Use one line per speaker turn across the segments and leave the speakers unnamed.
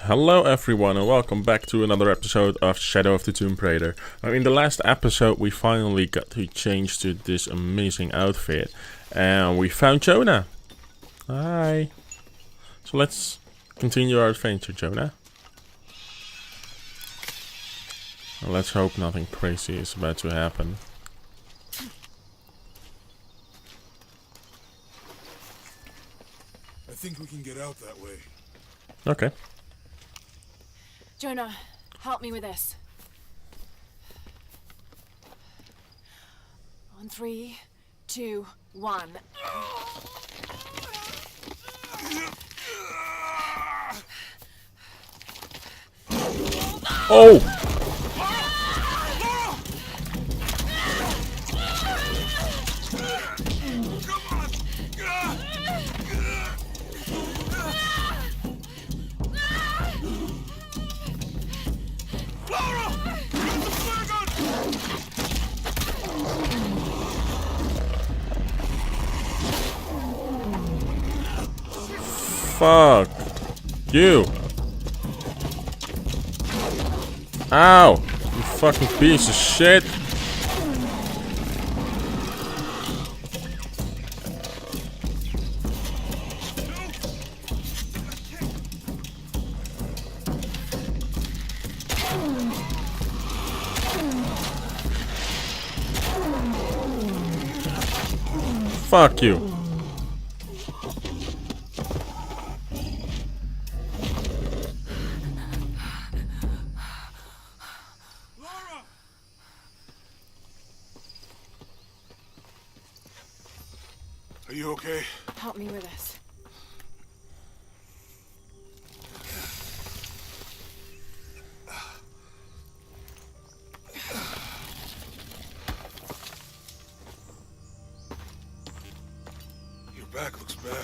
Hello everyone and welcome back to another episode of Shadow of the Tomb Raider. In the last episode we finally got to change to this amazing outfit and we found Jonah. Hi. So let's continue our adventure, Jonah. And let's hope nothing crazy is about to happen.
I think we can get out that way.
Okay.
Jonah, help me with this. On 3, 2, 1.
Oh! Fuck you. Ow! You fucking piece of shit. Fuck you.
Are you okay?
Help me with this.
Your back looks bad.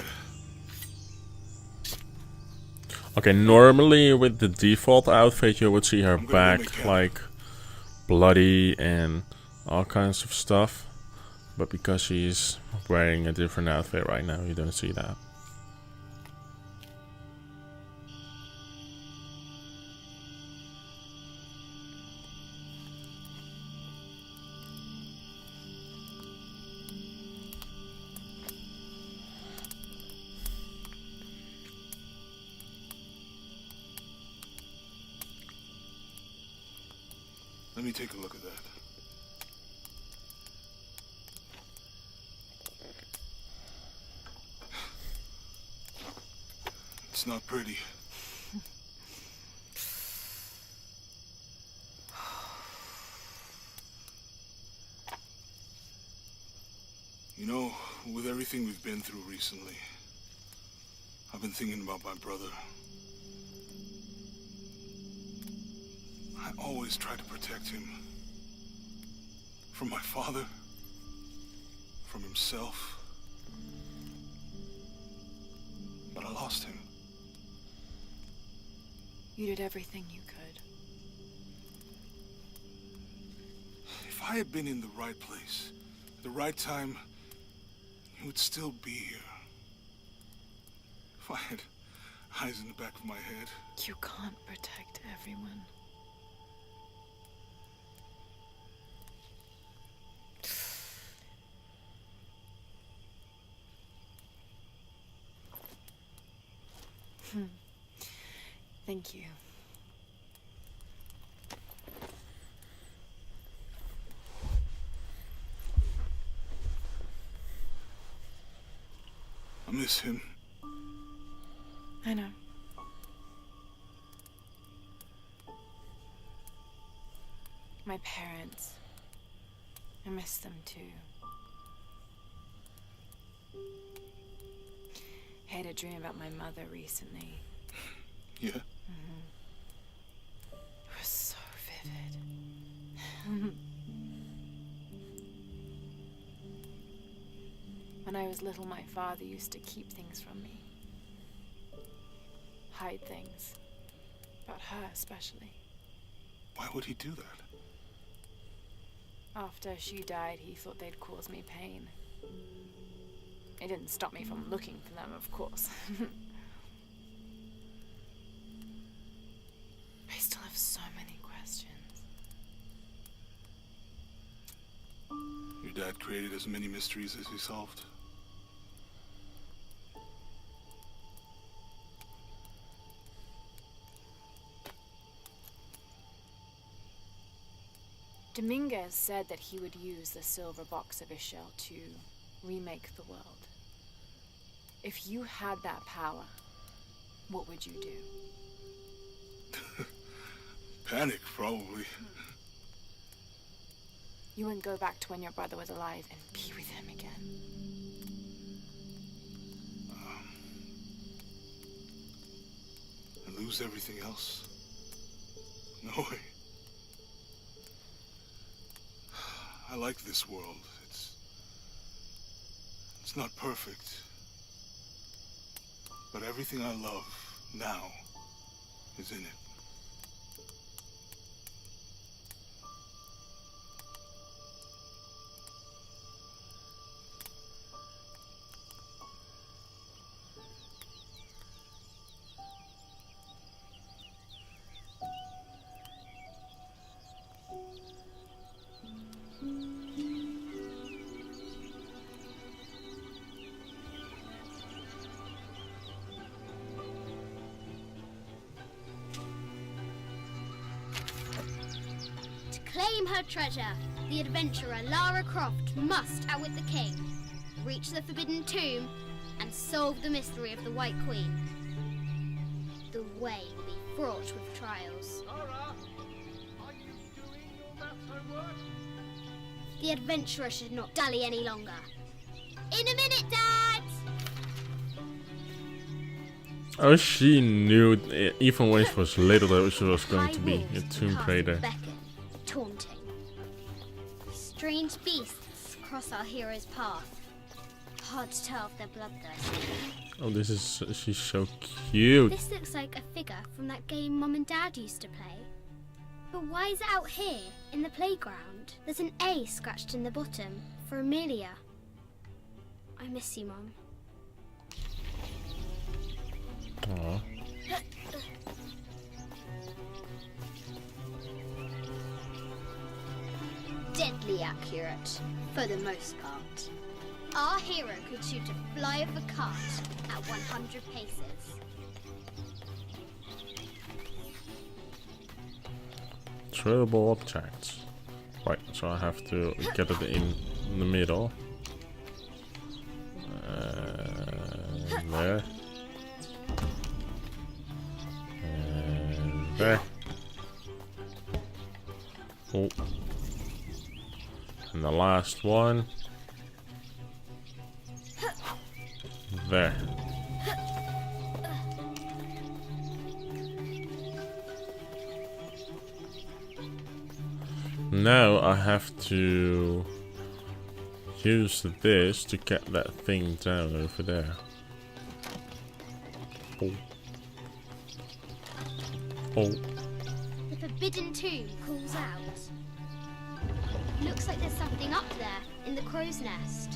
Okay, normally with the default outfit you would see her back like bloody and all kinds of stuff. But because she's wearing a different outfit right now, you don't see that.
Let me take a look at that. It's not pretty. You know, with everything we've been through recently, I've been thinking about my brother. I always try to protect him. From my father. From himself. But I lost him.
You did everything you could.
If I had been in the right place, at the right time, he would still be here. If I had eyes in the back of my head.
You can't protect everyone. Thank you.
I miss him.
I know. My parents. I miss them too. I had a dream about my mother recently.
Yeah?
It was so vivid. When I was little, my father used to keep things from me. Hide things. About her, especially.
Why would he do that?
After she died, he thought they'd cause me pain. It didn't stop me from looking for them, of course.
created as many mysteries as he solved.
Dominguez said that he would use the silver box of Ishel to remake the world. If you had that power, what would you do?
Panic, probably.
You wouldn't go back to when your brother was alive and be with him again.
And lose everything else? No way. I like this world. It's not perfect. But everything I love now is in it.
Claim her treasure. The adventurer Lara Croft must outwit the king, reach the forbidden tomb, and solve the mystery of the White Queen. The way will be fraught with trials.
Lara, are you doing all that homework?
The adventurer should not dally any longer. In a minute, Dad!
Oh, she knew, even when she was little, that she was going
High
to be a
walls
Tomb
cast
Raider.
beckon, taunting. Strange beasts cross our hero's path. Hard to tell if they're bloodthirsty.
Oh, this is, she's so cute.
This looks like a figure from that game Mum and Dad used to play. But why is it out here, in the playground? There's an A scratched in the bottom, for Amelia. I miss you, Mum.
Aw.
Deadly accurate, for the most part. Our hero could shoot a fly of a cart at 100 paces.
Throwable objects. Right, so I have to get it in the middle. There. And there. Oh. And the last one. There. Now I have to use this to get that thing down over there. Oh. Oh.
The forbidden tomb calls out. Looks like there's something up there in the crow's nest.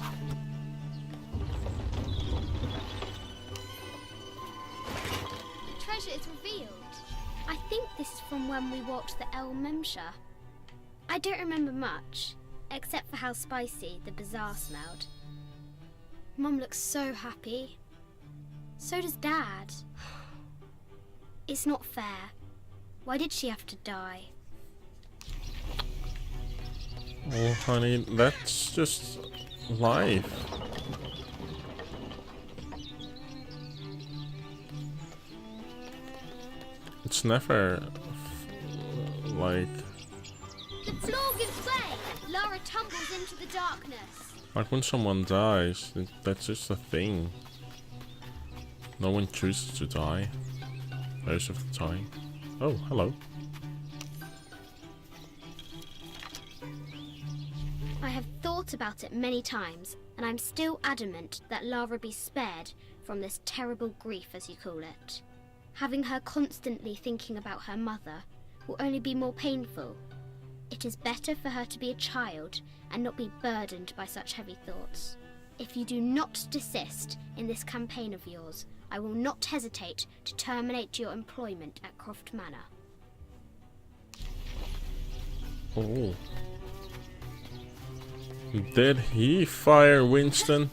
The treasure is revealed. I think this is from when we walked the El Memsha. I don't remember much, except for how spicy the bazaar smelled. Mum looks so happy. So does Dad. It's not fair. Why did she have to die?
Oh, honey, that's just life. It's never like
The floor gives way. Lara tumbles into the darkness.
when someone dies. That's just a thing. No one chooses to die most of the time. Oh, hello.
I have thought about it many times, and I'm still adamant that Lara be spared from this terrible grief, as you call it. Having her constantly thinking about her mother will only be more painful. It is better for her to be a child and not be burdened by such heavy thoughts. If you do not desist in this campaign of yours, I will not hesitate to terminate your employment at Croft Manor.
Oh. Did he fire Winston?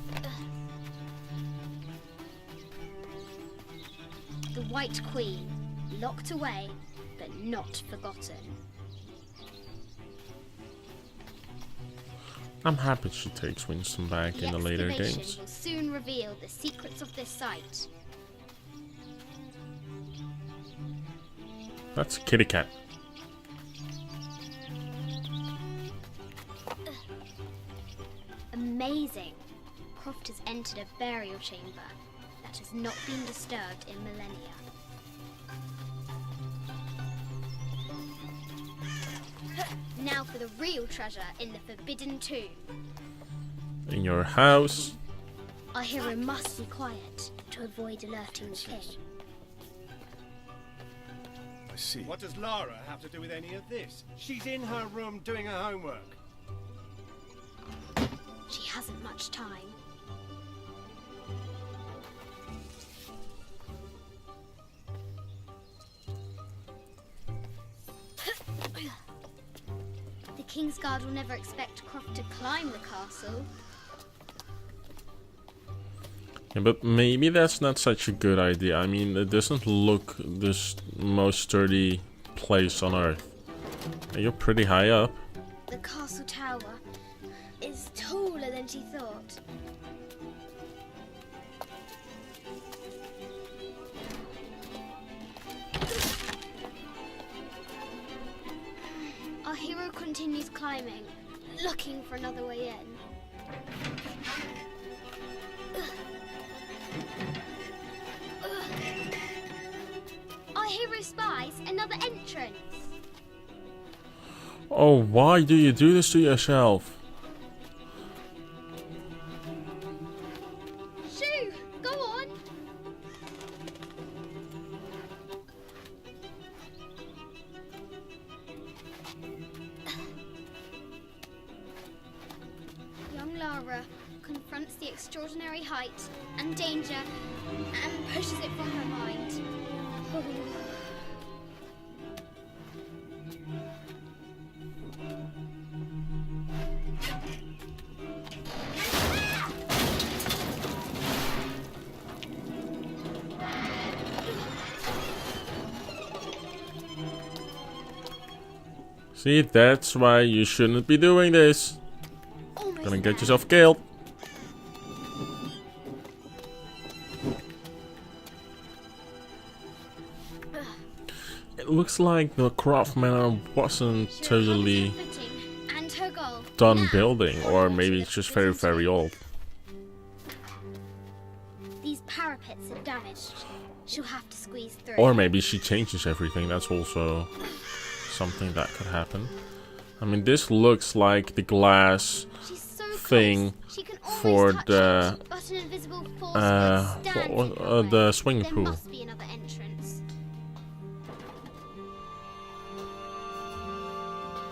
The White Queen, locked away, but not forgotten.
I'm happy she takes Winston back in the later
excavation
games.
will soon reveal the secrets of this site.
That's a kitty cat.
Amazing. Croft has entered a burial chamber that has not been disturbed in millennia. Now for the real treasure in the Forbidden Tomb.
In your house.
Our hero must be quiet to avoid alerting the king.
I see.
What does Lara have to do with any of this? She's in her room doing her homework.
She hasn't much time. The King's Guard will never expect Croft to climb the castle.
Yeah, but maybe that's not such a good idea. I mean, it doesn't look this most sturdy place on Earth. You're pretty high up.
The castle tower is taller than she thought. Our hero continues climbing, looking for another way in. Our hero spies another entrance.
Oh, why do you do this to yourself?
Shoo! Go on! Young Lara confronts the extraordinary height and danger and pushes it from her mind. Oh.
See, that's why you shouldn't be doing this.
Almost
Gonna get
there.
yourself killed. It looks like the CROFT Manor wasn't
She
totally
recovers her footing and her goal.
done
Now,
building, or
onward
maybe
to
it's
the
just very,
Forbidden
very
Tomb.
old.
These parapets are damaged. She'll have to squeeze through.
Or maybe she changes everything. That's also something that could happen. I mean, this looks like the glass
She's so
thing
close. She can almost
for
touch
the,
it, but an invisible force won't stand in her way.
the swimming
There
pool.
must be another entrance.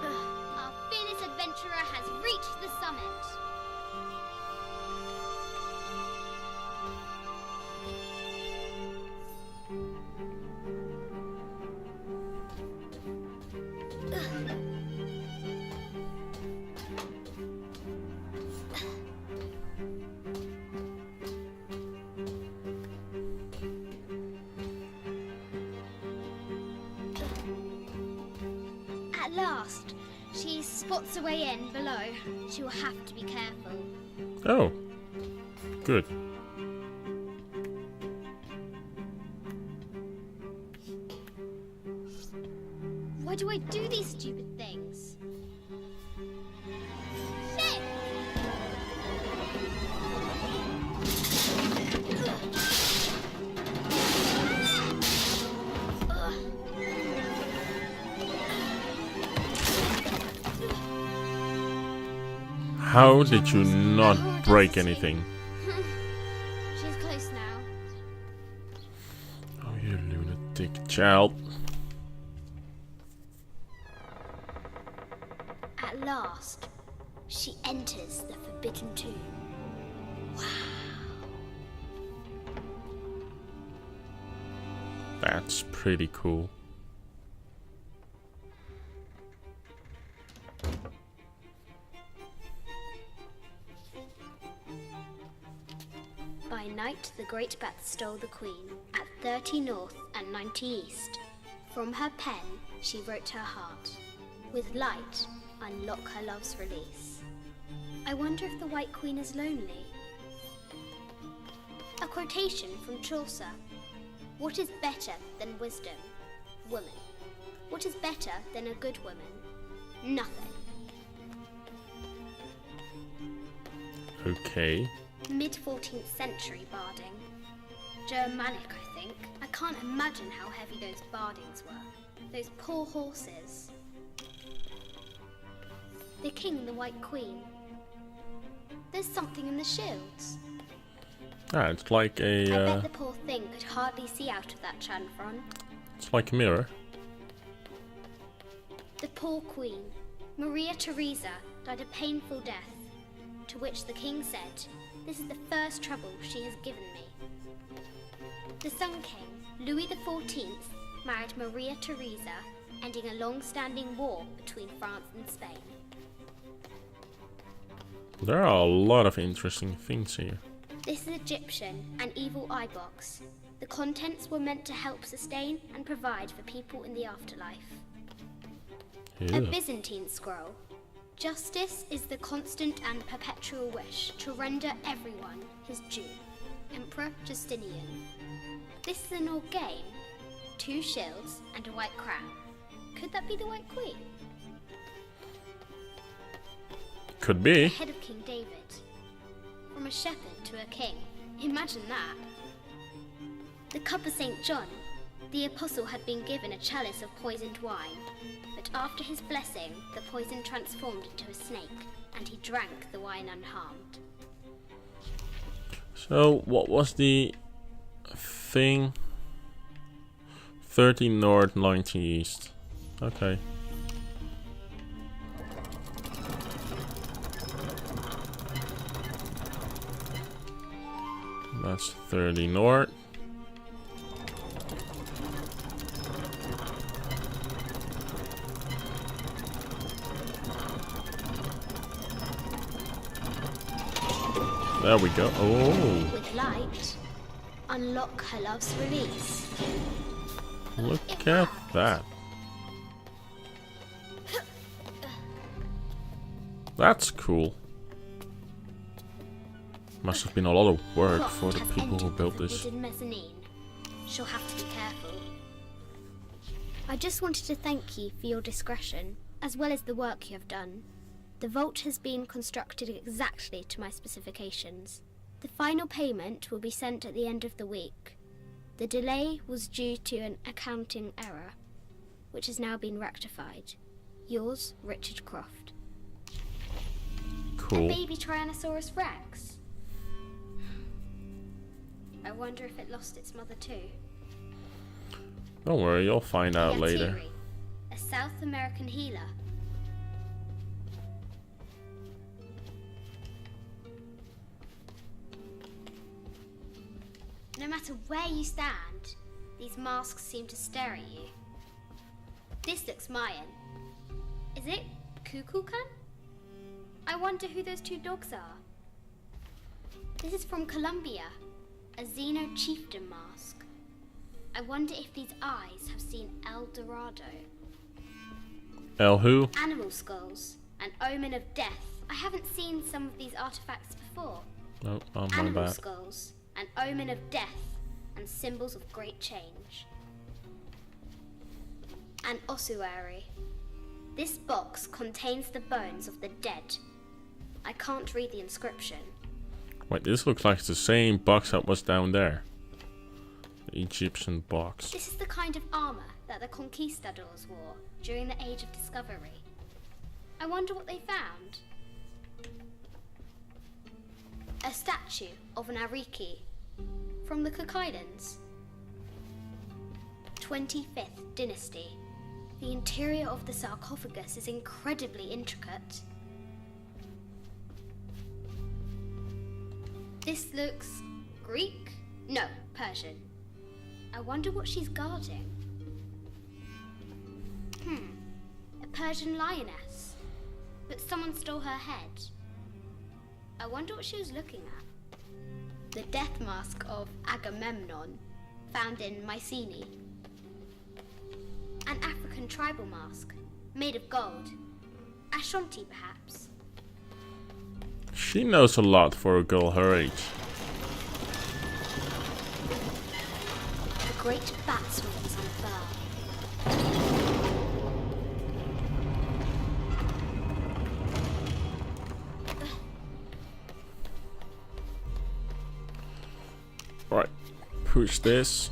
Our fearless adventurer has reached the summit. At last, she spots a way in below. She will have to be careful.
Oh, good.
Why do I do these stupid things? Shit!
How did you not break anything?
She's close now.
Oh, you lunatic child.
At last, she enters the Forbidden Tomb.
That's pretty cool.
Great Beth stole the Queen at 30 North and 90 East. From her pen, she wrote her heart. With light, unlock her love's release. I wonder if the White Queen is lonely. A quotation from Chaucer. What is better than wisdom? Woman. What is better than a good woman? Nothing.
Okay.
Mid-14th century barding. Germanic, I think. I can't imagine how heavy those bardings were. Those poor horses. The king and the White Queen. There's something in the shields.
Ah, it's like
I
a.
bet the poor thing could hardly see out of that chanfron.
It's like a mirror.
The poor queen, Maria Theresa, died a painful death, to which the king said, "This is the first trouble she has given me." The Sun King, Louis XIV, married Maria Theresa, ending a long-standing war between France and Spain.
There are a lot of interesting things here.
This is Egyptian, an evil eye box. The contents were meant to help sustain and provide for people in the afterlife. A
Ew.
Byzantine scroll. Justice is the constant and perpetual wish to render everyone his due. Emperor Justinian. This is an old game. 2 shields and a white crown. Could that be the White Queen?
Could
The
be.
head of King David. From a shepherd to a king. Imagine that. The cup of St. John. The apostle had been given a chalice of poisoned wine, but after his blessing, the poison transformed into a snake, and he drank the wine unharmed.
So, what was the thing? 30 North, 90 East. Okay. That's 30 North. There we go. Oh,
With light, unlock her love's release.
look at that. That's cool. Must have been a lot of work
Croft
for the
has
people who
entered
built
the
this.
forbidden mezzanine. She'll have to be careful. I just wanted to thank you for your discretion, as well as the work you have done. The vault has been constructed exactly to my specifications. The final payment will be sent at the end of the week. The delay was due to an accounting error, which has now been rectified. Yours, Richard Croft. A
Cool.
baby Tyrannosaurus Rex. I wonder if it lost its mother too.
Don't worry, you'll find out later.
Yatiri, a South American healer. No matter where you stand, these masks seem to stare at you. This looks Mayan. Is it Kukulkan? I wonder who those 2 dogs are. This is from Colombia, a Xeno chieftain mask. I wonder if these eyes have seen El Dorado.
El who?
Animal skulls, an omen of death. I haven't seen some of these artifacts before.
Oh, oh my
Animal
bad.
skulls, an omen of death, and symbols of great change. An ossuary. This box contains the bones of the dead. I can't read the inscription.
Wait, this looks like the same box that was down there. The Egyptian box.
This is the kind of armor that the conquistadors wore during the Age of Discovery. I wonder what they found. A statue of an Ariki from the Cook Islands. 25th dynasty. The interior of the sarcophagus is incredibly intricate. This looks Greek? No, Persian. I wonder what she's guarding. A Persian lioness. But someone stole her head. I wonder what she was looking at. the death mask of Agamemnon, found in Mycenae. An African tribal mask, made of gold. Ashanti, perhaps.
She knows a lot for a girl her age.
The great bat's wings on fur.
Right, push this.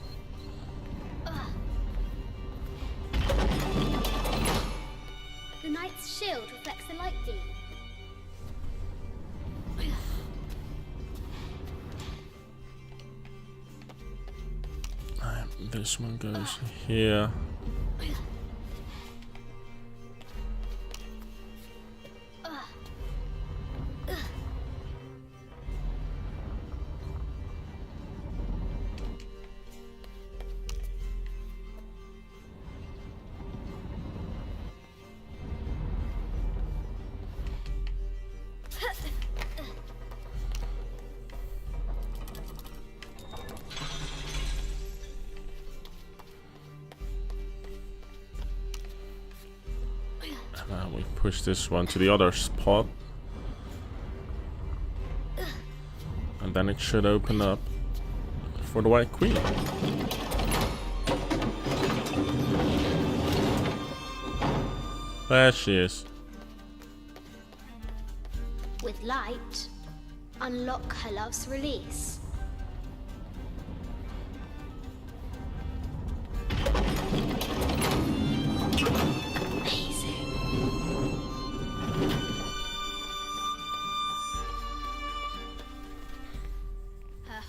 The knight's shield reflects the light beam.
This one goes here. Now we push this one to the other spot. And then it should open up for the White Queen. There she is.
With light, unlock her love's release.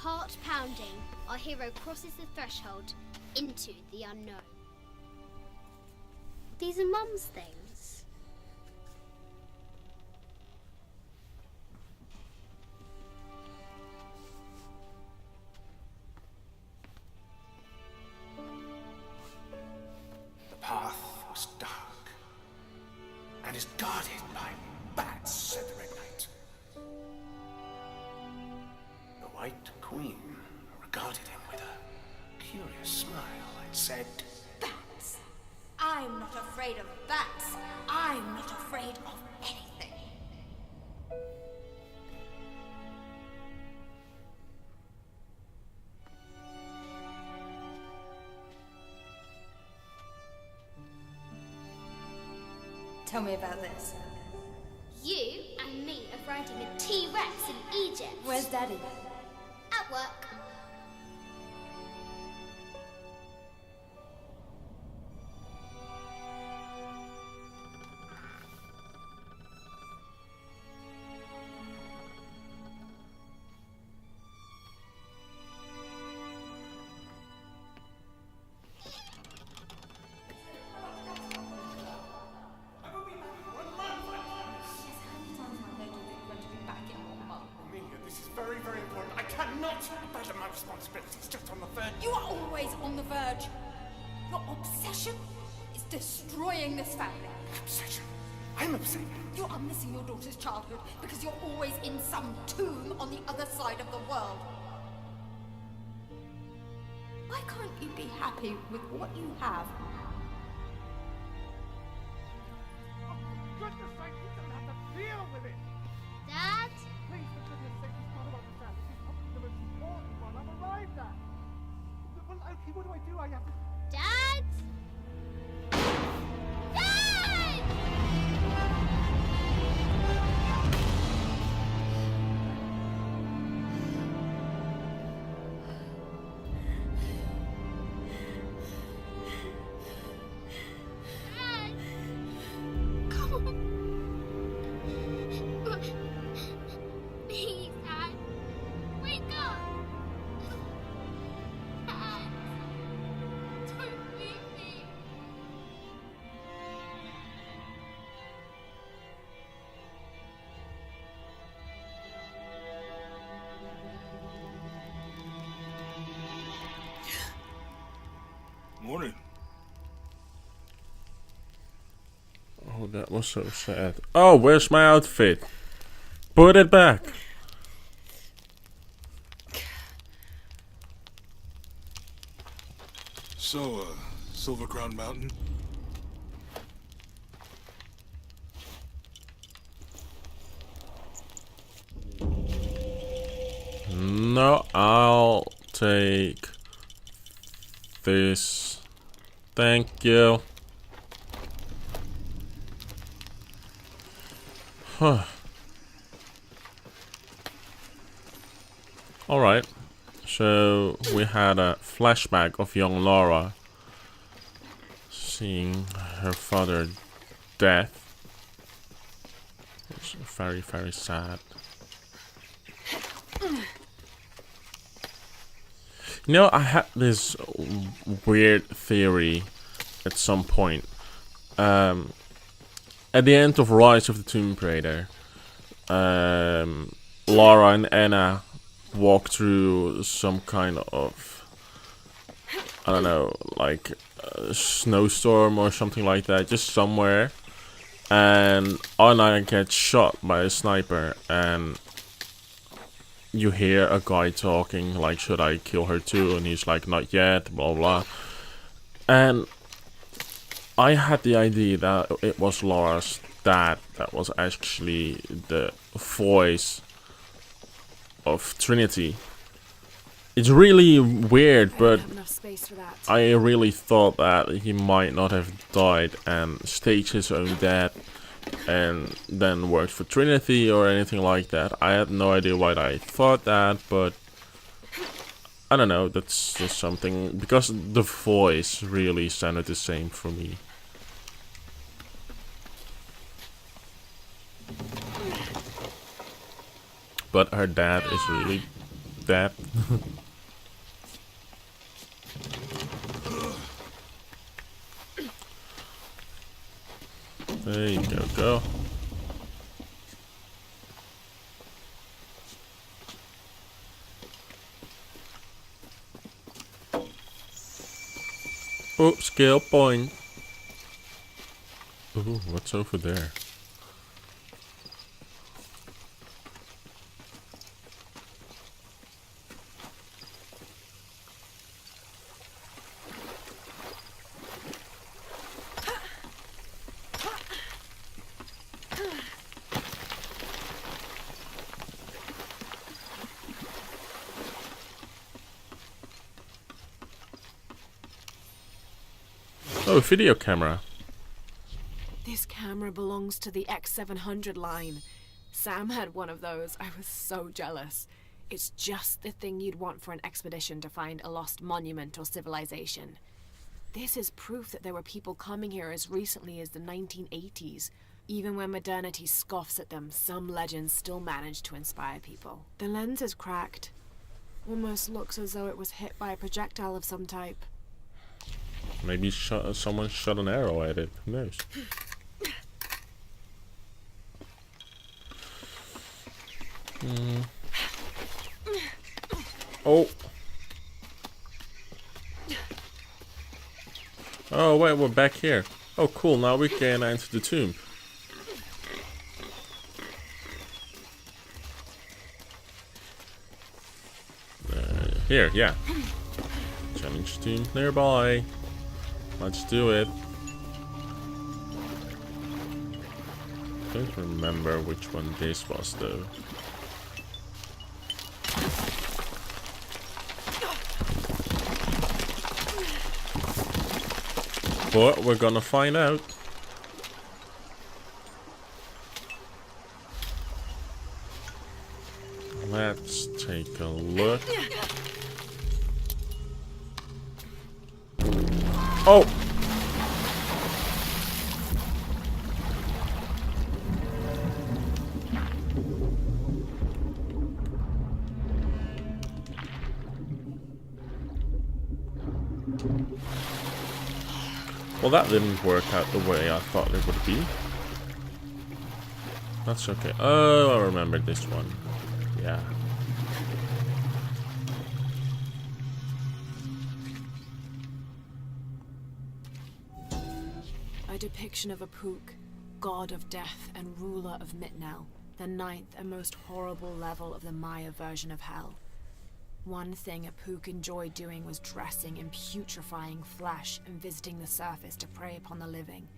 Heart pounding, our hero crosses the threshold into the unknown. These are Mum's things.
The path was dark and is guarded by bats, said the Red Knight. The White Queen regarded him with a curious smile and said,
Bats. I'm not afraid of bats. I'm not afraid of anything. Tell me about this.
You and me are riding a T-Rex in Egypt.
Where's Daddy?
At work.
very, very important. I cannot abandon my responsibilities just on the verge.
You are always on the verge. Your obsession is destroying this family.
Obsession? I'm obsessed.
You are missing your daughter's childhood because you're always in some tomb on the other side of the world. Why can't you be happy with what you have?
Oh, for goodness sake, you don't have to deal with it.
Dad?
Please, for goodness sake, it's not about the sound. This is probably the most important one I've arrived at. Well, okay, what do? I have to...
Dad? Dad! Dad! Come on. Please, Dad. Wake up. Dad. Don't leave me.
Morning.
Oh, that was so sad. Oh, where's my outfit? Put it back.
So, Silver Crown Mountain?
No, I'll take this. Thank you. Huh. Alright. So we had a flashback of young Laura seeing her father death. It's very, very sad. You know, I had this weird theory at some point. At the end of Rise of the Tomb Raider, Laura and Anna walk through some kind of, I don't know, like a snowstorm or something like that, just somewhere. And Anna gets shot by a sniper, and you hear a guy talking like, should I kill her too? And he's like, not yet, blah blah. And I had the idea that it was Laura's dad that was actually the voice of Trinity. It's really weird, but I really thought that he might not have died and staged his own death and then worked for Trinity or anything like that. I had no idea why I thought that, but I don't know, that's just something, because the voice really sounded the same for me. But her dad is really dead. There you go. Oh, skill point. Ooh, what's over there? Oh, a video camera.
This camera belongs to the X700 line. Sam had one of those. I was so jealous. It's just the thing you'd want for an expedition to find a lost monument or civilization. This is proof that there were people coming here as recently as the 1980s. Even when modernity scoffs at them, some legends still manage to inspire people. The lens is cracked. Almost looks as though it was hit by a projectile of some type.
Maybe someone shot an arrow at it. Who knows? Oh. Oh wait, we're back here. Oh cool, now we can enter the tomb. Here, yeah. Challenge tomb nearby. Let's do it. Don't remember which one this was though. But we're gonna find out. Let's take a look. Oh! Well, that didn't work out the way I thought it would be. That's okay. Oh, I remember this one. Yeah.
A depiction of a Pook, god of death and ruler of Mitnell, the ninth and most horrible level of the Maya version of hell. One thing a Pook enjoyed doing was dressing in putrefying flesh and visiting the surface to prey upon the living.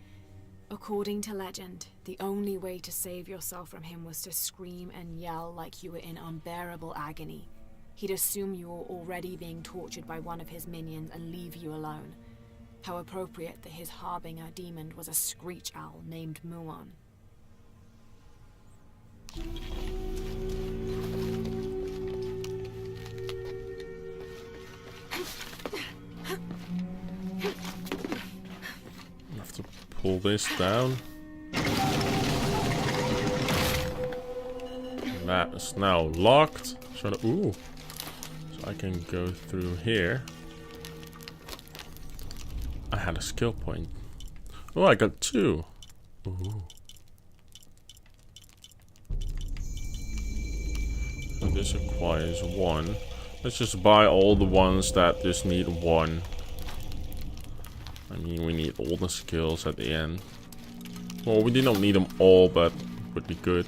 According to legend, the only way to save yourself from him was to scream and yell like you were in unbearable agony. He'd assume you were already being tortured by one of his minions and leave you alone. How appropriate that his harbinger demon was a screech owl named Muon.
I have to pull this down. That is now locked. So, ooh. So I can go through here. I had a skill point. Oh, I got 2. Ooh. So this requires 1. Let's just buy all the ones that just need 1. I mean, we need all the skills at the end. Well, we did not need them all, but would be good.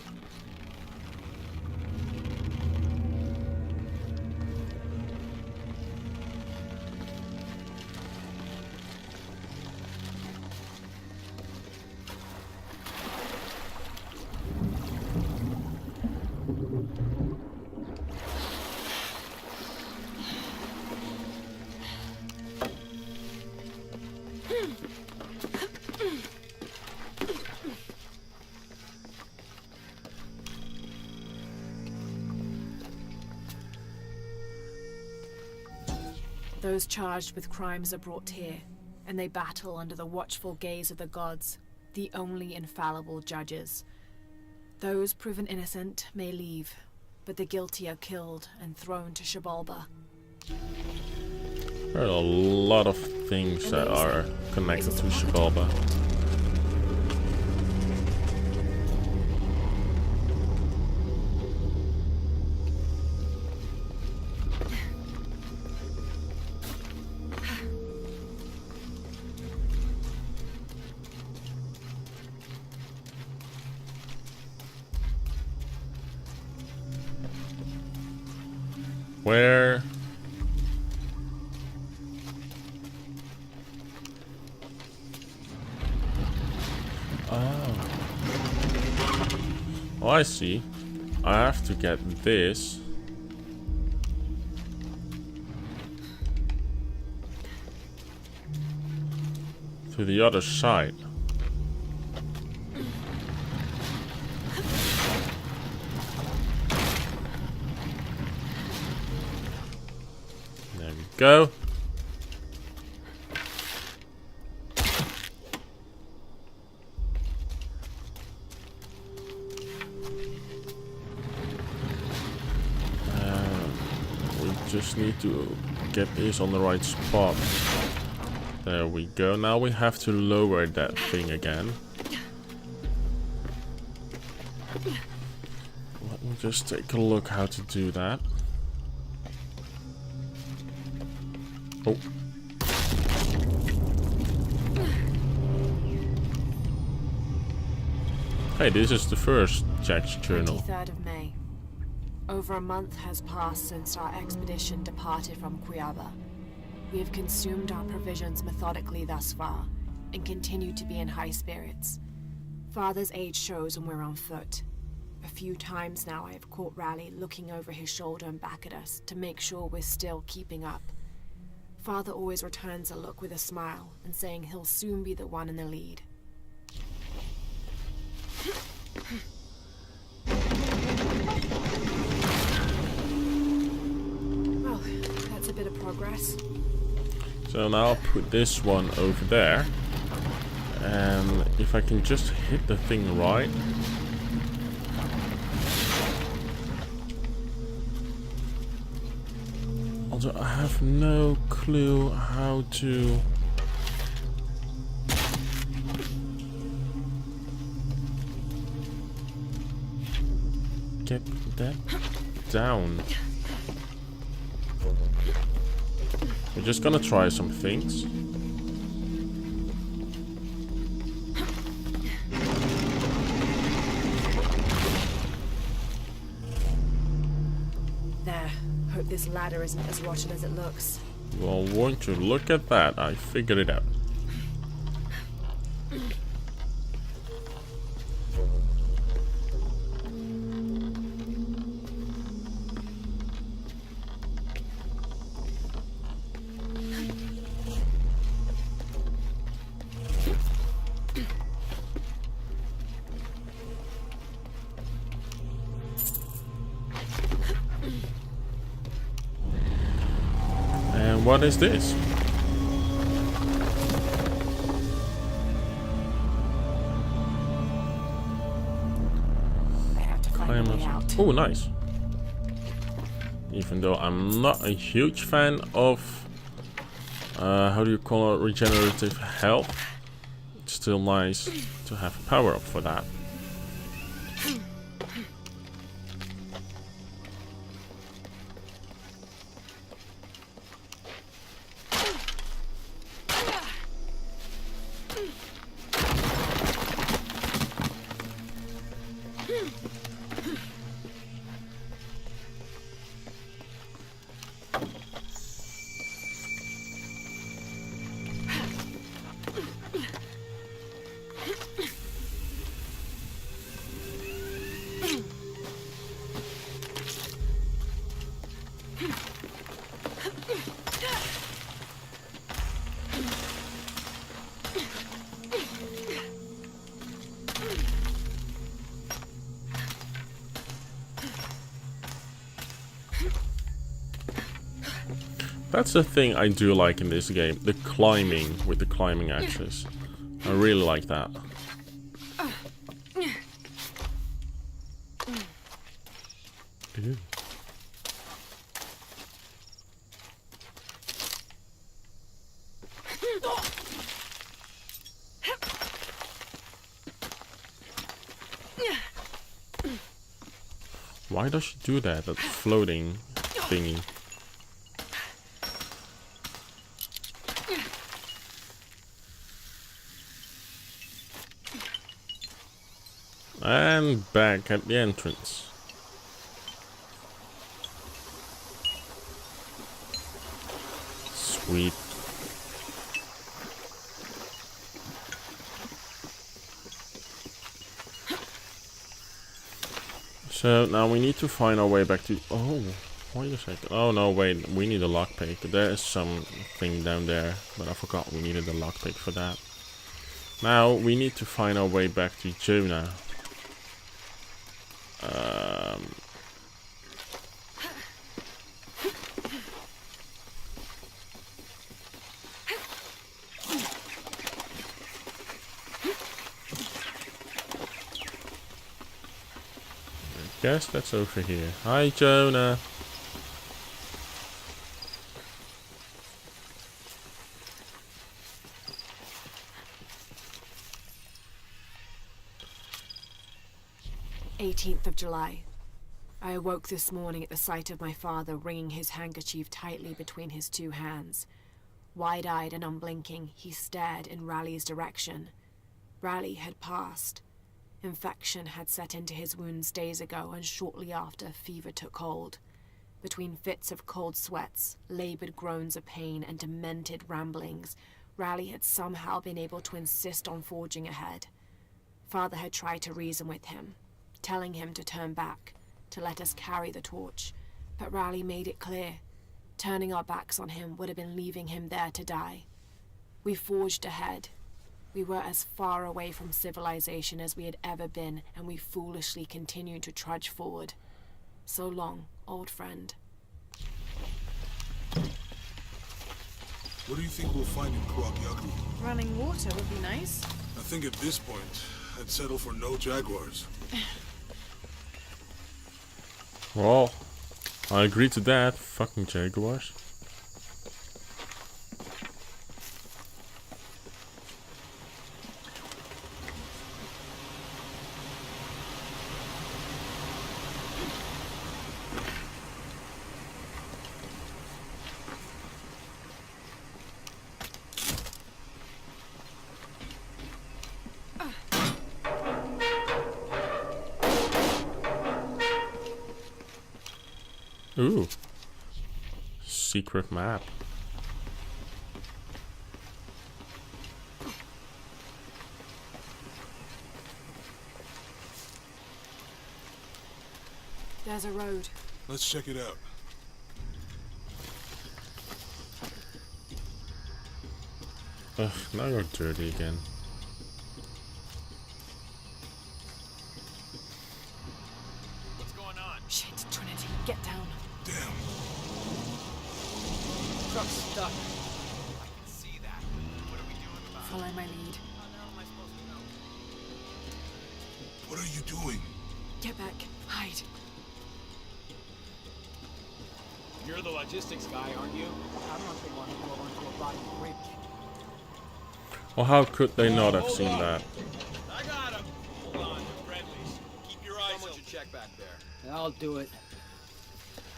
Those charged with crimes are brought here, and they battle under the watchful gaze of the gods, the only infallible judges. Those proven innocent may leave, but the guilty are killed and thrown to Xibalba.
There are a lot of things that are connected to Xibalba. Where? Oh, I see. I have to get this. To the other side. There we go. Just need to get this on the right spot. There we go. Now we have to lower that thing again. Let me just take a look how to do that. Oh. Hey, this is the first Jack's journal.
23rd of May. Over a month has passed since our expedition departed from Cuiaba. We have consumed our provisions methodically thus far, and continue to be in high spirits. Father's age shows when we're on foot. A few times now I have caught Raleigh looking over his shoulder and back at us to make sure we're still keeping up. Father always returns a look with a smile and saying he'll soon be the one in the lead. Well, that's a bit of progress.
So now I'll put this one over there. And if I can just hit the thing right. Although I have no clue how to... get that down. We're just gonna try some things.
this ladder isn't as rotten as it looks.
Well, won't you look at that? I figured it out. And what is this?
I have to find a way out.
Oh, nice. Even though I'm not a huge fan of, how do you call it, regenerative health, it's still nice to have a power up for that. That's the thing I do like in this game, the climbing with the climbing axes. I really like that. Ew. Why does she do that, that floating thingy? And back at the entrance. Sweet. So now we need to find our way back to... Oh, wait a second. Oh no, wait, we need a lockpick. There is something down there, but I forgot we needed a lockpick for that. Now we need to find our way back to Jonah. I guess that's over here. Hi, Jonah.
July. I awoke this morning at the sight of my father wringing his handkerchief tightly between his two hands. Wide-eyed and unblinking, he stared in Raleigh's direction. Raleigh had passed. Infection had set into his wounds days ago, and shortly after, fever took hold. Between fits of cold sweats, labored groans of pain, and demented ramblings, Raleigh had somehow been able to insist on forging ahead. Father had tried to reason with him, telling him to turn back, to let us carry the torch, but Raleigh made it clear. Turning our backs on him would have been leaving him there to die. We forged ahead. We were as far away from civilization as we had ever been, and we foolishly continued to trudge forward. So long, old friend.
What do you think we'll find in CROFT?
Running water would be nice.
I think at this point, I'd settle for no jaguars.
Well, I agree to that. Fucking jaguars. Ooh, secret map.
There's a road.
Let's check it out.
Ugh, now you're dirty again.
What's going on?
Shit, Trinity, get down.
Damn.
Truck's stuck. I can see that. What are we doing about it?
Follow my lead.
How the hell am I supposed to know?
What are you doing?
Get back. Hide.
You're the logistics guy, aren't you?
I'm not the one who drove onto a body bridge.
Well, how could they not have seen that?
I got him. Hold on, they're friendlies. Keep your eyes open. Check back there.
I'll do it.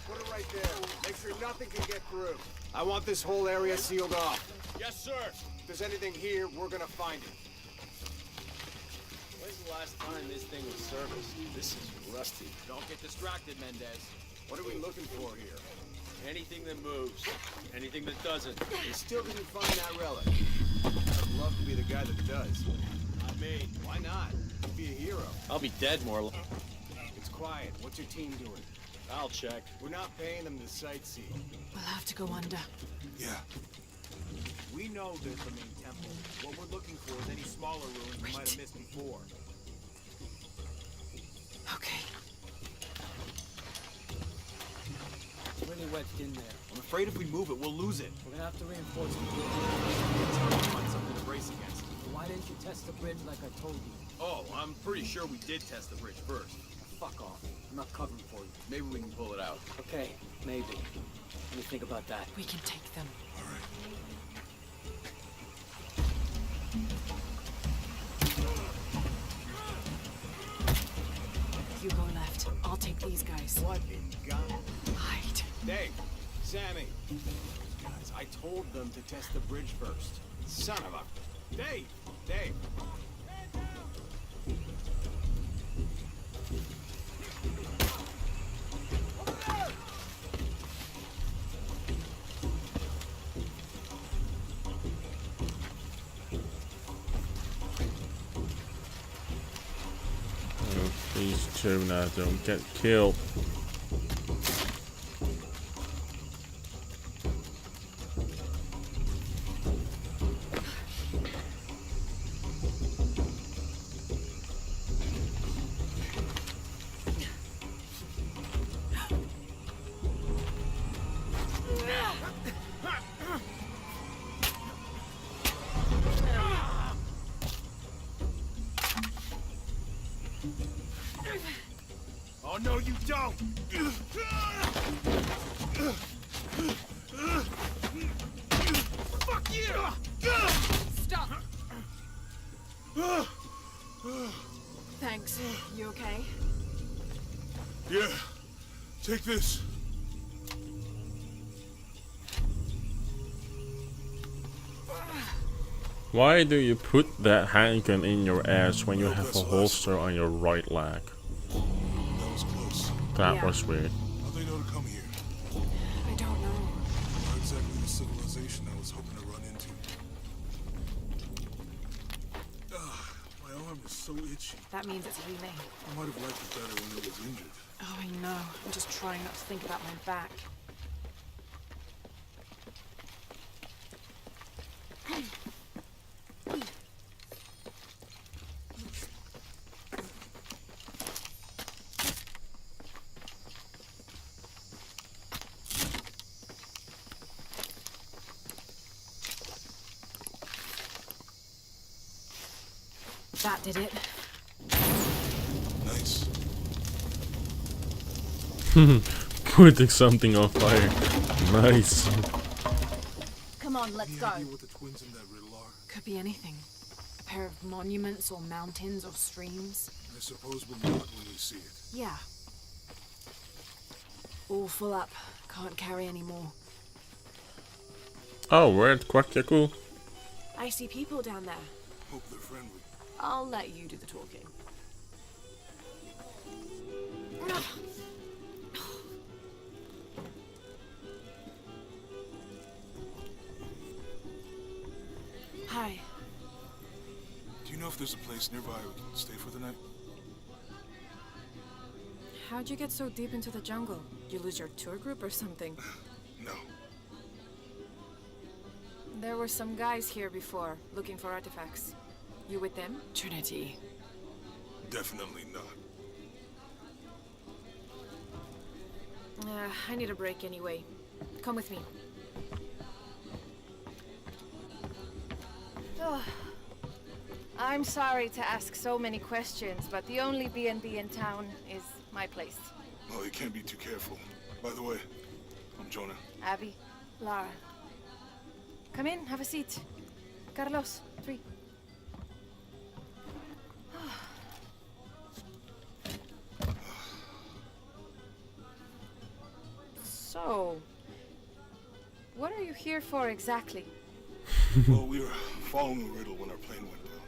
Put it right there. Make sure nothing can get through. I want this whole area sealed off.
Yes, sir.
If there's anything here, we're gonna find it.
When's the last time this thing was serviced? This is rusty. Don't get distracted, Mendez.
What are we looking for here?
Anything that moves. Anything that doesn't.
We still didn't find that relic. I'd love to be the guy that does.
Not me.
Why not? You'd be a hero.
I'll be dead more.
It's quiet. What's your team doing?
I'll check.
We're not paying them to sightsee.
We'll have to go under.
Yeah.
We know there's the main temple. What we're looking for is any smaller ruins we might have missed before.
Okay.
It's really wedged in there.
I'm afraid if we move it, we'll lose it.
We're gonna have to reinforce the bridge.
It's hard to find something to brace against.
Why didn't you test the bridge like I told you?
Oh, I'm pretty sure we did test the bridge first.
Fuck off. I'm not covering for you.
Maybe we can pull it out.
Okay, maybe. Let me think about that.
We can take them.
All right.
You go left. I'll take these guys.
What in God?
Hide.
Dave, Sammy. Guys, I told them to test the bridge first. Son of a... Dave! Dave!
Oh, please, Jonah, don't get killed.
Oh, no, you don't! Fuck you!
Stop! Thanks. You okay?
Yeah. Take this.
Why do you put that handgun in your ass when you have a holster on your right leg?
That was close.
That
Yeah.
was weird.
How'd they know to come here?
I don't know.
Not exactly the civilization I was hoping to run into. My arm is so itchy.
That means it's healing.
I might have liked it better when it was injured.
Oh, I know. I'm just trying not to think about my back. That did it.
Nice.
Putting something on fire. Nice.
Come on, let's
Any
go.
idea what the twins in that riddle are?
Could be anything. A pair of monuments or mountains or streams.
I suppose we'll know it when we see it.
Yeah. All full up. Can't carry any more.
Oh, we're at Kwakyaku.
I see people down there.
Hope they're friendly.
I'll let you do the talking. Hi.
Do you know if there's a place nearby we can stay for the night?
How'd you get so deep into the jungle? You lose your tour group or something?
No.
There were some guys here before, looking for artifacts. You with them?
Trinity.
Definitely not.
I need a break anyway. Come with me. Oh, I'm sorry to ask so many questions, but the only B&B in town is my place.
Oh, you can't be too careful. By the way, I'm Jonah.
Abby, Lara. Come in, have a seat. Carlos, 3. So, what are you here for exactly?
Well, we were following a riddle when our plane went down.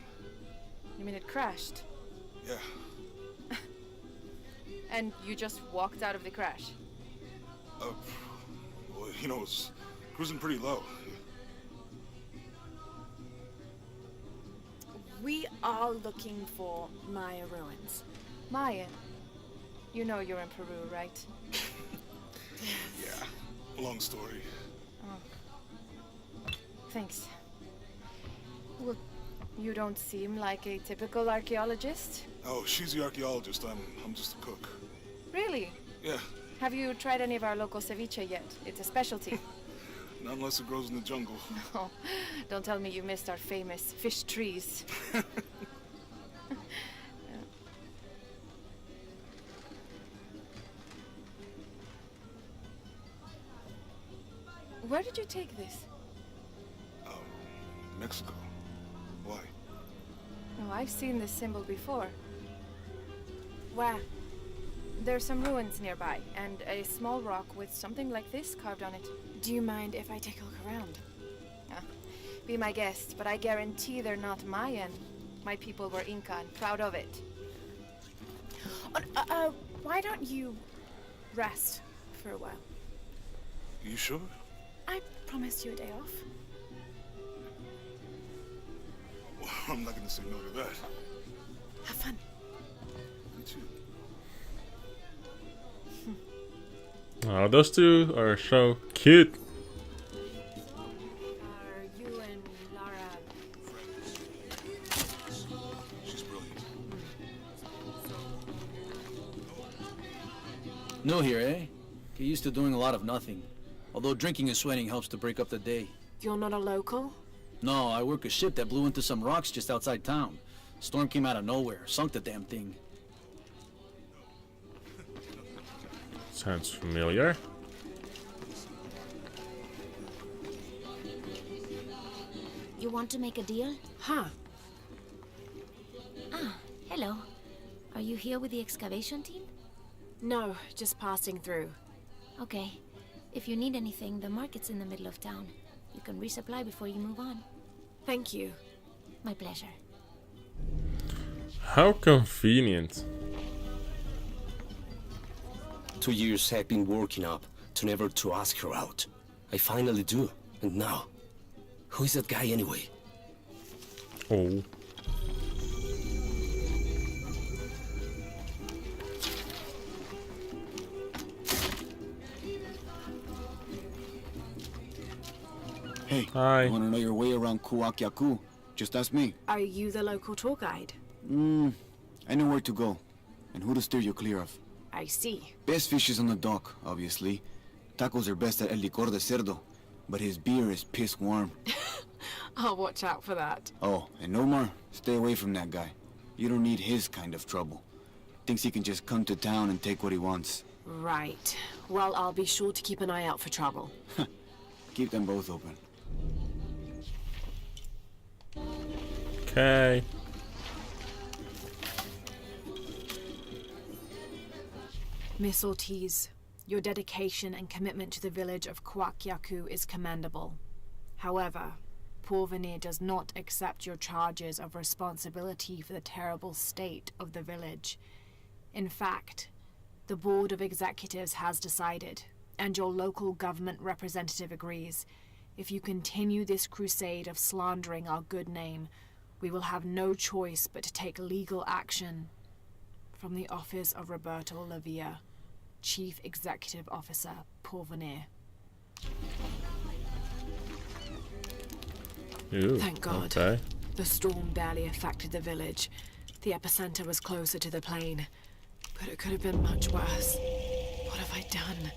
You mean it crashed?
Yeah.
And you just walked out of the crash?
Well, you know, it's cruising pretty low.
We are looking for Maya ruins.
Maya. You know you're in Peru, right?
Yeah. Long story.
Thanks. Well, you don't seem like a typical archaeologist.
Oh, she's the archaeologist. I'm just a cook.
Really?
Yeah.
Have you tried any of our local ceviche yet? It's a specialty.
Not unless it grows in the jungle.
Oh, don't tell me you missed our famous fish trees. Where did you take this?
Mexico. Why?
Oh, I've seen this symbol before. Where? There's some ruins nearby, and a small rock with something like this carved on it.
Do you mind if I take a look around?
Be my guest, but I guarantee they're not Mayan. My people were Inca and proud of it.
Why don't you rest for a while?
You sure?
I promised you a day off.
Well, I'm not gonna say no to that.
Have fun.
You too.
Oh, those two are so cute.
Are you and Lara...
She's brilliant.
New here, eh? Get used to doing a lot of nothing. Although drinking and sweating helps to break up the day.
You're not a local?
No, I work a ship that blew into some rocks just outside town. Storm came out of nowhere, sunk the damn thing.
Sounds familiar.
You want to make a deal?
Huh.
Hello. Are you here with the excavation team?
No, just passing through.
Okay. If you need anything, the market's in the middle of town. You can resupply before you move on.
Thank you.
My pleasure.
How convenient.
2 years I've been working up to never to ask her out. I finally do. And now, who is that guy anyway?
Oh.
Hey,
Hi.
you wanna know your way around Kuakyaku? Just ask me.
Are you the local tour guide?
I know where to go, and who to steer you clear of.
I see.
Best fish is on the dock, obviously. Tacos are best at El Licor de Cerdo, but his beer is piss warm.
I'll watch out for that.
Oh, and Omar, stay away from that guy. You don't need his kind of trouble. Thinks he can just come to town and take what he wants.
Right. Well, I'll be sure to keep an eye out for trouble.
Keep them both open.
Okay.
Miss Ortiz, your dedication and commitment to the village of Kuakyaku is commendable. However, Porvenir does not accept your charges of responsibility for the terrible state of the village. In fact, the Board of Executives has decided, and your local government representative agrees, If you continue this crusade of slandering our good name, we will have no choice but to take legal action. From the office of Roberto Lavia, Chief Executive Officer, Porvenir.
Ooh,
Thank God.
Okay.
The storm barely affected the village. The epicenter was closer to the plain. But it could have been much worse. What have I done?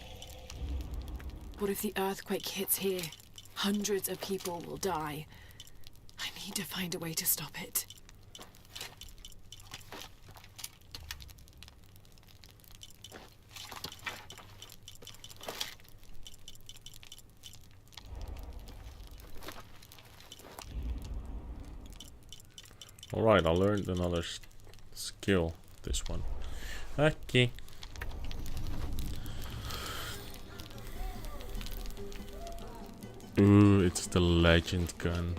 What if the earthquake hits here? Hundreds of people will die. I need to find a way to stop it.
Alright, I learned another skill. This one. Okay. Ooh, it's the legend gun.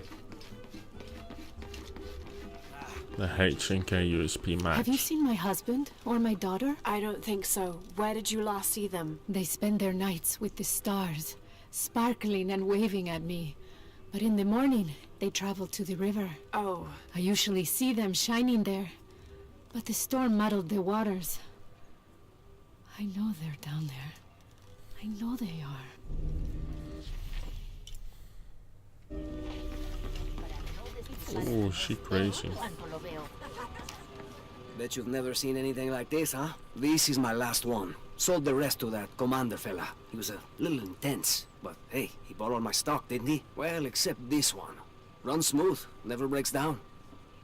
The HNK USP match.
Have you seen my husband or my daughter?
I don't think so. Where did you last see them?
They spend their nights with the stars, sparkling and waving at me. But in the morning, they travel to the river.
Oh.
I usually see them shining there. But the storm muddled the waters. I know they're down there. I know they are.
Oh, she crazy.
Bet you've never seen anything like this, huh? This is my last one. Sold the rest to that commander fella. He was a little intense, but hey, he borrowed my stock, didn't he? Well, except this one. Runs smooth, never breaks down.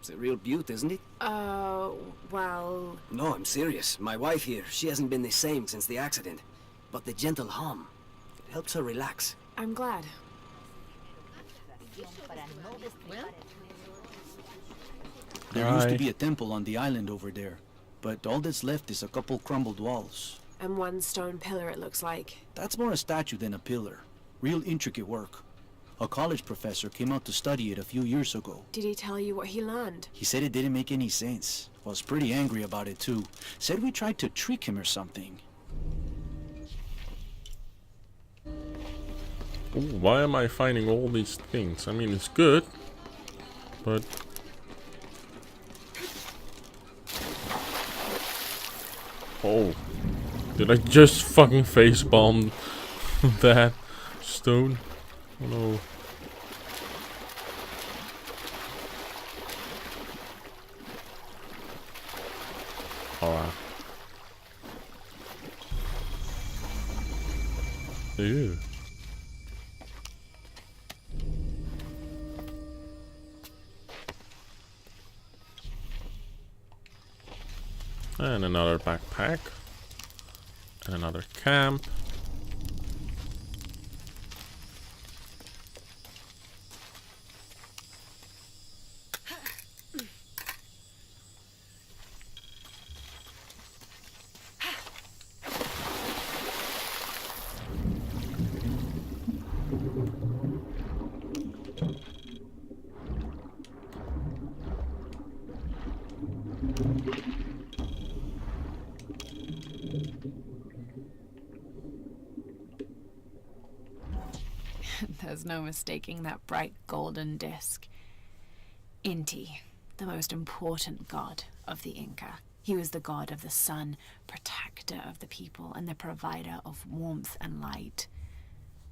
It's a real beaut, isn't it?
Well...
No, I'm serious. My wife here, she hasn't been the same since the accident. But the gentle hum, it helps her relax.
I'm glad.
There used to be a temple on the island over there, but all that's left is a couple crumbled walls.
And one stone pillar, it looks like.
That's more a statue than a pillar. Real intricate work. A college professor came out to study it a few years ago.
Did he tell you what he learned?
He said it didn't make any sense. Was pretty angry about it too. Said we tried to trick him or something.
Ooh, why am I finding all these things? I mean, it's good, but... Oh, did I just fucking facepalm that stone? Oh no. Alright. Ew. And another backpack. And another camp.
There's no mistaking that bright golden disc. Inti, the most important god of the Inca. He was the god of the sun, protector of the people, and the provider of warmth and light.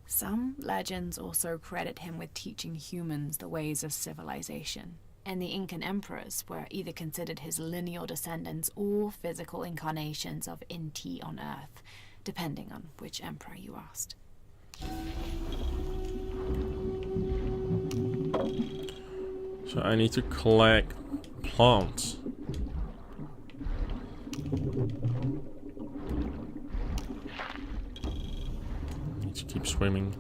Some legends also credit him with teaching humans the ways of civilization. And the Incan emperors were either considered his lineal descendants or physical incarnations of Inti on Earth, depending on which emperor you asked.
So I need to collect plants. Need to keep swimming.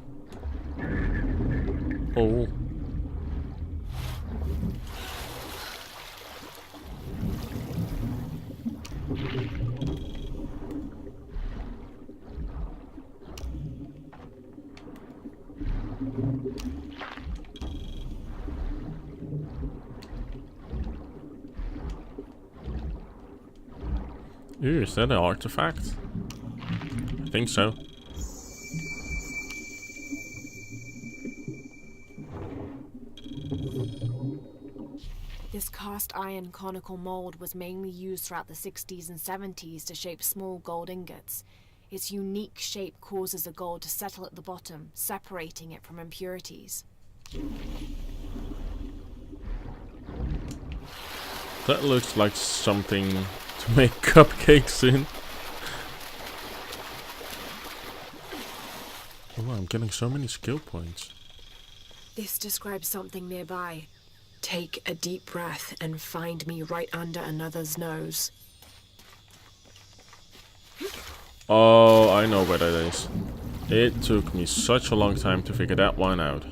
Oh. Ooh, is that an artifact? I think so.
This cast iron conical mold was mainly used throughout the 60s and 70s to shape small gold ingots. Its unique shape causes the gold to settle at the bottom, separating it from impurities.
That looks like something to make cupcakes in. Oh, I'm getting so many skill points.
This describes something nearby. Take a deep breath and find me right under another's nose.
Oh, I know what it is. It took me such a long time to figure that one out.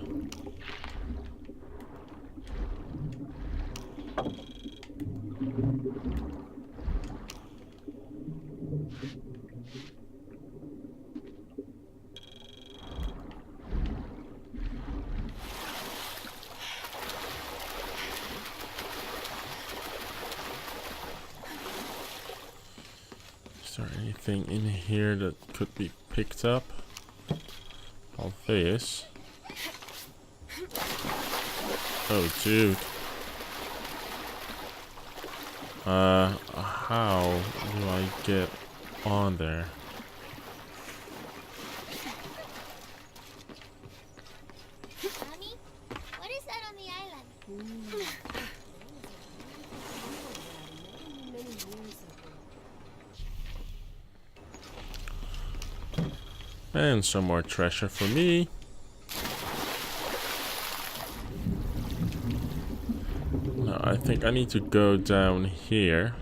Is there anything in here that could be picked up? All this. Oh, dude. How do I get on there?
Mommy, what is that on the island?
And some more treasure for me. Now I think I need to go down here.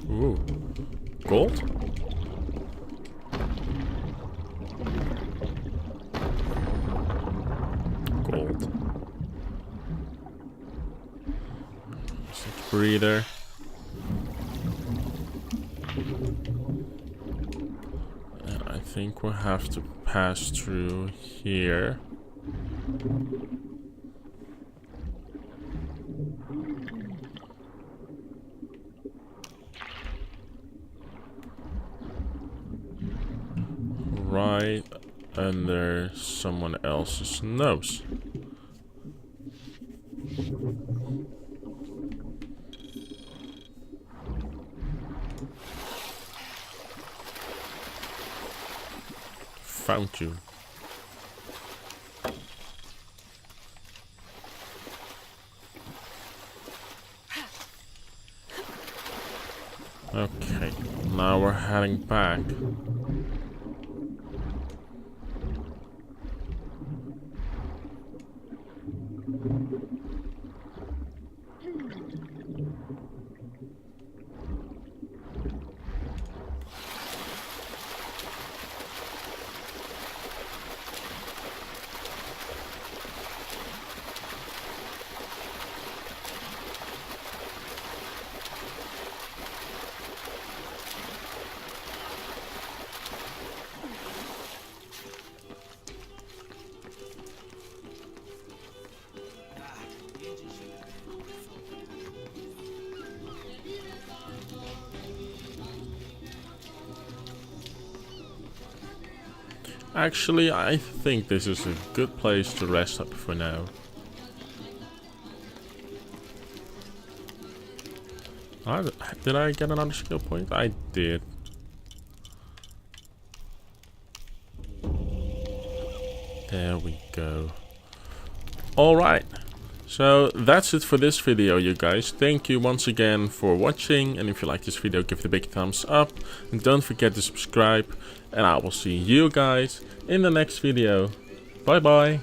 Ooh, gold? Gold. Breather. And I think we'll have to pass through here. Right under someone else's nose. Found you. Okay, now we're heading back. Actually, I think this is a good place to rest up for now. Did I get another skill point? I did. There we go. Alright. So that's it for this video, you guys. Thank you once again for watching, and if you like this video, give it a big thumbs up and don't forget to subscribe, and I will see you guys in the next video. Bye bye.